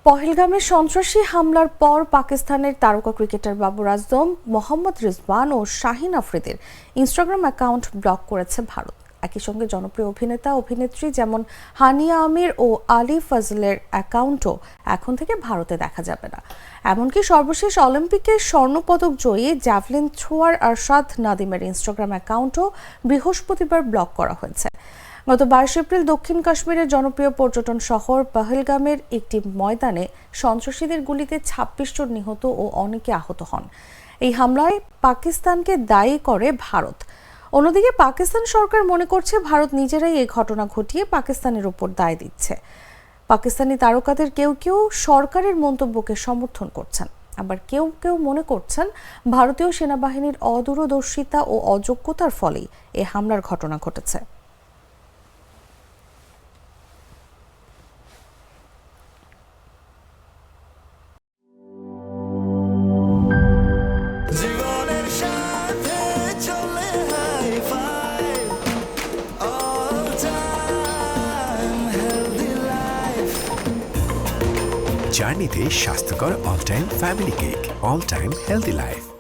পহেলগামে সন্ত্রাসী হামলার পর পাকিস্তানের তারকা ক্রিকেটার বাবর আজম, মোহাম্মদ রিজওয়ান ও শাহিন আফ্রিদির ইনস্টাগ্রাম অ্যাকাউন্ট ব্লক করেছে ভারত। একই সঙ্গে জনপ্রিয় অভিনেতা অভিনেত্রী যেমন হানিয়া আমির ও আলী ফজলের অ্যাকাউন্টও এখন থেকে ভারতে দেখা যাবে না। এমনকি সর্বশেষ অলিম্পিকে স্বর্ণপদক জয়ী জ্যাভলিন থ্রোয়ার আরশাদ নাদিমের ইনস্টাগ্রাম অ্যাকাউন্টও বৃহস্পতিবার ব্লক করা হয়েছে। গত 22 এপ্রিল দক্ষিণ কাশ্মীরের জনপ্রিয় পর্যটন শহর পহেলগামের একটি ময়দানে সন্ত্রাসীদের গুলিতে 26 জন নিহত ও অনেকে আহত হন। এই হামলায় পাকিস্তানকে দায়ী করে ভারত। অন্যদিকে পাকিস্তান সরকার মনে করছে ভারত নিজেরাই এই ঘটনা ঘটিয়ে পাকিস্তানের উপর দায় দিচ্ছে। পাকিস্তানি তারকাদের কেউ কেউ সরকারের মন্তব্যকে সমর্থন করছেন, আবার কেউ কেউ মনে করছেন ভারতীয় সেনাবাহিনীর অদূরদর্শিতা ও অযোগ্যতার ফলেই এই হামলার ঘটনা ঘটেছে। জার্নিতে স্বাস্থ্যকর all time family cake, all time healthy life.